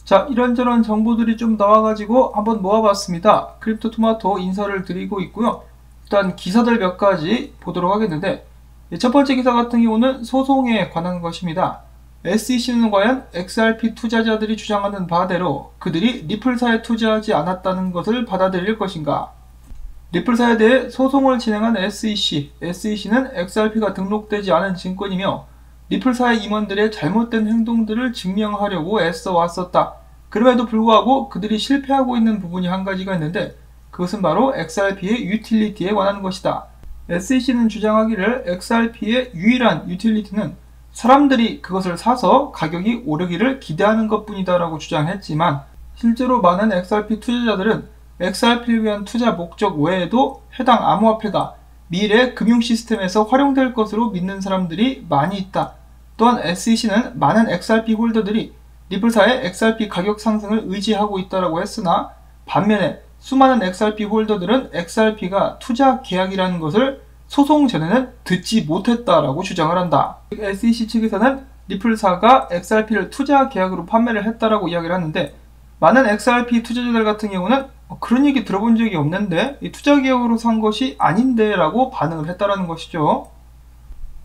자, 이런저런 정보들이 좀 나와가지고 한번 모아봤습니다. 크립토토마토 인사를 드리고 있고요. 일단 기사들 몇 가지 보도록 하겠는데, 첫 번째 기사 같은 경우는 소송에 관한 것입니다. SEC는 과연 XRP 투자자들이 주장하는 바대로 그들이 리플사에 투자하지 않았다는 것을 받아들일 것인가? 리플사에 대해 소송을 진행한 SEC는 XRP가 등록되지 않은 증권이며 리플사의 임원들의 잘못된 행동들을 증명하려고 애써 왔었다. 그럼에도 불구하고 그들이 실패하고 있는 부분이 한 가지가 있는데 그것은 바로 XRP의 유틸리티에 관한 것이다. SEC는 주장하기를 XRP의 유일한 유틸리티는 사람들이 그것을 사서 가격이 오르기를 기대하는 것뿐이다 라고 주장했지만 실제로 많은 XRP 투자자들은 XRP를 위한 투자 목적 외에도 해당 암호화폐가 미래 금융 시스템에서 활용될 것으로 믿는 사람들이 많이 있다. 또한 SEC는 많은 XRP 홀더들이 리플사의 XRP 가격 상승을 의지하고 있다고 했으나 반면에 수많은 XRP 홀더들은 XRP가 투자 계약이라는 것을 소송 전에는 듣지 못했다라고 주장을 한다. SEC 측에서는 리플사가 XRP를 투자 계약으로 판매를 했다라고 이야기를 하는데 많은 XRP 투자자들 같은 경우는 그런 얘기 들어본 적이 없는데 이 투자 계약으로 산 것이 아닌데 라고 반응을 했다라는 것이죠.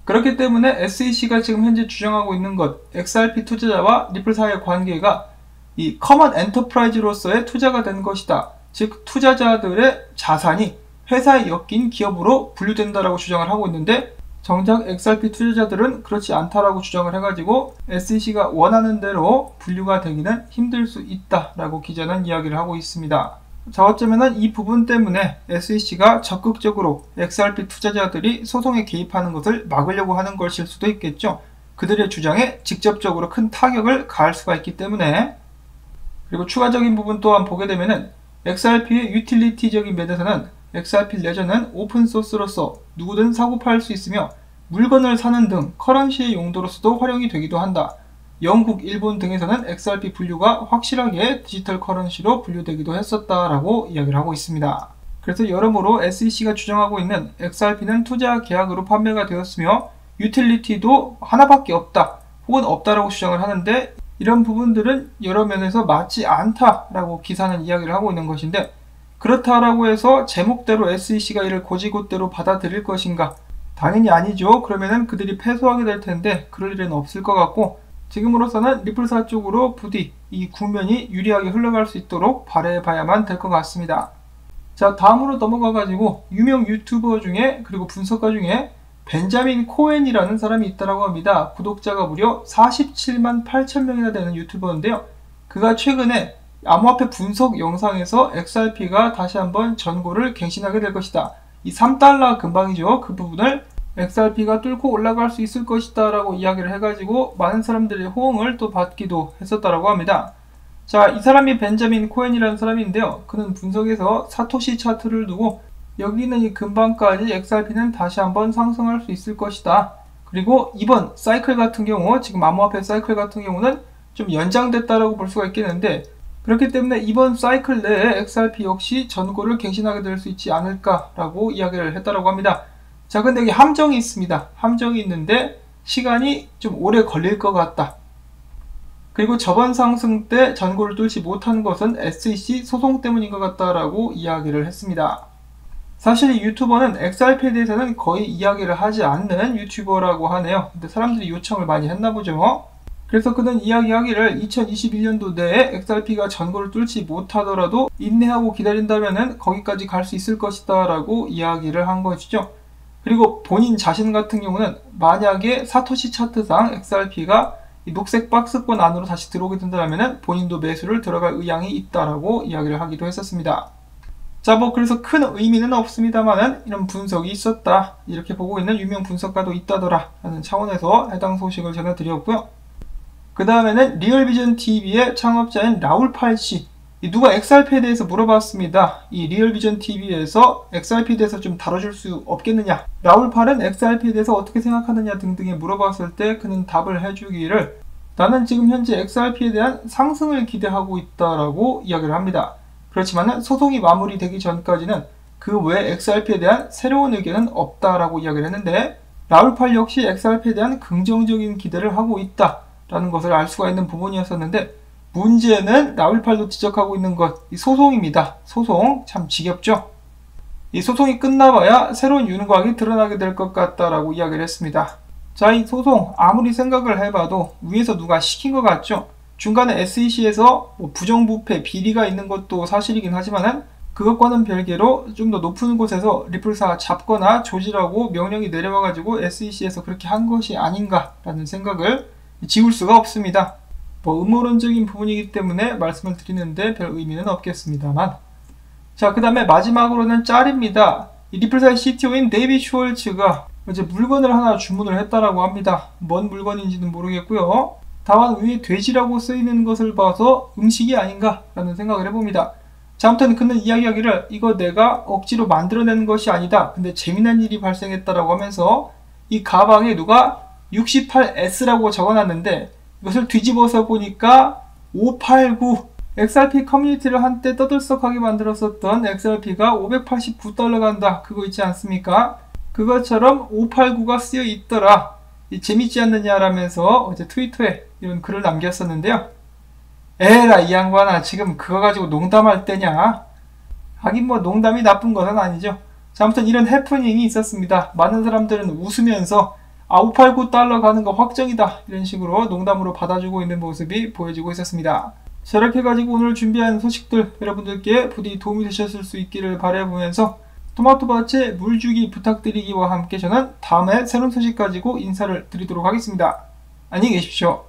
그렇기 때문에 SEC가 지금 현재 주장하고 있는 것, XRP 투자자와 리플사의 관계가 이 커먼 엔터프라이즈로서의 투자가 된 것이다. 즉 투자자들의 자산이 회사에 엮인 기업으로 분류된다라고 주장을 하고 있는데 정작 XRP 투자자들은 그렇지 않다라고 주장을 해가지고 SEC가 원하는 대로 분류가 되기는 힘들 수 있다라고 기자는 이야기를 하고 있습니다. 자, 어쩌면은 이 부분 때문에 SEC가 적극적으로 XRP 투자자들이 소송에 개입하는 것을 막으려고 하는 것일 수도 있겠죠. 그들의 주장에 직접적으로 큰 타격을 가할 수가 있기 때문에. 그리고 추가적인 부분 또한 보게 되면은 XRP의 유틸리티적인 면에서는 XRP 레저는 오픈소스로서 누구든 사고 팔 수 있으며 물건을 사는 등 커런시의 용도로서도 활용이 되기도 한다. 영국, 일본 등에서는 XRP 분류가 확실하게 디지털 커런시로 분류되기도 했었다라고 이야기를 하고 있습니다. 그래서 여러모로 SEC가 주장하고 있는 XRP는 투자 계약으로 판매가 되었으며 유틸리티도 하나밖에 없다 혹은 없다라고 주장을 하는데 이런 부분들은 여러 면에서 맞지 않다라고 기사는 이야기를 하고 있는 것인데 그렇다라고 해서 제목대로 SEC가 이를 곧이곧대로 받아들일 것인가? 당연히 아니죠. 그러면은 그들이 패소하게 될 텐데 그럴 일은 없을 것 같고 지금으로서는 리플사 쪽으로 부디 이 국면이 유리하게 흘러갈 수 있도록 바라봐야만 될 것 같습니다. 자, 다음으로 넘어가가지고 유명 유튜버 중에 그리고 분석가 중에 벤자민 코엔이라는 사람이 있다고 합니다. 구독자가 무려 47만 8천 명이나 되는 유튜버인데요. 그가 최근에 암호화폐 분석 영상에서 XRP가 다시 한번 전고를 갱신하게 될 것이다. 이 3달러 근방이죠. 그 부분을 XRP가 뚫고 올라갈 수 있을 것이다 라고 이야기를 해가지고 많은 사람들의 호응을 또 받기도 했었다고 합니다. 자, 이 사람이 벤자민 코엔이라는 사람인데요. 그는 분석에서 사토시 차트를 두고 여기 있는 이 근방까지 XRP는 다시 한번 상승할 수 있을 것이다. 그리고 이번 사이클 같은 경우 지금 암호화폐 사이클 같은 경우는 좀 연장됐다라고 볼 수가 있겠는데 그렇기 때문에 이번 사이클 내에 XRP 역시 전고를 갱신하게 될 수 있지 않을까라고 이야기를 했다고 합니다. 자, 근데 여기 함정이 있습니다. 함정이 있는데 시간이 좀 오래 걸릴 것 같다. 그리고 저번 상승 때 전고를 뚫지 못한 것은 SEC 소송 때문인 것 같다라고 이야기를 했습니다. 사실 이 유튜버는 XRP에 대해서는 거의 이야기를 하지 않는 유튜버라고 하네요. 근데 사람들이 요청을 많이 했나 보죠. 그래서 그는 이야기하기를 2021년도 내에 XRP가 전고를 뚫지 못하더라도 인내하고 기다린다면은 거기까지 갈 수 있을 것이다 라고 이야기를 한 것이죠. 그리고 본인 자신 같은 경우는 만약에 사토시 차트상 XRP가 이 녹색 박스권 안으로 다시 들어오게 된다면은 본인도 매수를 들어갈 의향이 있다라고 이야기를 하기도 했었습니다. 자, 그래서 큰 의미는 없습니다만은 이런 분석이 있었다. 이렇게 보고 있는 유명 분석가도 있다더라 라는 차원에서 해당 소식을 전해드렸고요. 그 다음에는 리얼비전TV의 창업자인 라울팔씨. 누가 XRP에 대해서 물어봤습니다. 이 리얼비전TV에서 XRP에 대해서 좀 다뤄줄 수 없겠느냐. 라울팔은 XRP에 대해서 어떻게 생각하느냐 등등에 물어봤을 때 그는 답을 해주기를 나는 지금 현재 XRP에 대한 상승을 기대하고 있다라고 이야기를 합니다. 그렇지만 소송이 마무리되기 전까지는 그 외 XRP에 대한 새로운 의견은 없다라고 이야기를 했는데 라울팔 역시 XRP에 대한 긍정적인 기대를 하고 있다 라는 것을 알 수가 있는 부분이었었는데 문제는 라울팔도 지적하고 있는 것, 이 소송입니다. 소송 참 지겹죠? 이 소송이 끝나봐야 새로운 윤곽이 드러나게 될 것 같다라고 이야기를 했습니다. 자, 이 소송 아무리 생각을 해봐도 위에서 누가 시킨 것 같죠? 중간에 SEC에서 부정부패 비리가 있는 것도 사실이긴 하지만은 그것과는 별개로 좀 더 높은 곳에서 리플사 잡거나 조지라고 명령이 내려와가지고 SEC에서 그렇게 한 것이 아닌가라는 생각을 지울 수가 없습니다. 음모론적인 부분이기 때문에 말씀을 드리는데 별 의미는 없겠습니다만. 자, 그 다음에 마지막으로는 짤입니다. 이 리플사의 CTO인 데이빗 슈월츠가 이제 물건을 하나 주문을 했다라고 합니다. 뭔 물건인지는 모르겠고요. 다만 위에 돼지라고 쓰이는 것을 봐서 음식이 아닌가라는 생각을 해봅니다. 자, 아무튼 그는 이야기하기를 이거 내가 억지로 만들어낸 것이 아니다. 근데 재미난 일이 발생했다라고 하면서 이 가방에 누가 68S라고 적어놨는데 이것을 뒤집어서 보니까 589 XRP 커뮤니티를 한때 떠들썩하게 만들었었던 XRP가 $589 간다. 그거 있지 않습니까? 그것처럼 589가 쓰여 있더라. 재밌지 않느냐라면서 어제 트위터에 이런 글을 남겼었는데요. 에라 이 양반아, 지금 그거 가지고 농담할 때냐? 하긴 농담이 나쁜 것은 아니죠. 자, 아무튼 이런 해프닝이 있었습니다. 많은 사람들은 웃으면서 589 가는 거 확정이다, 이런 식으로 농담으로 받아주고 있는 모습이 보여지고 있었습니다. 자, 이렇게 가지고 오늘 준비한 소식들 여러분들께 부디 도움이 되셨을 수 있기를 바라보면서 토마토밭에 물주기 부탁드리기와 함께 저는 다음에 새로운 소식 가지고 인사를 드리도록 하겠습니다. 안녕히 계십시오.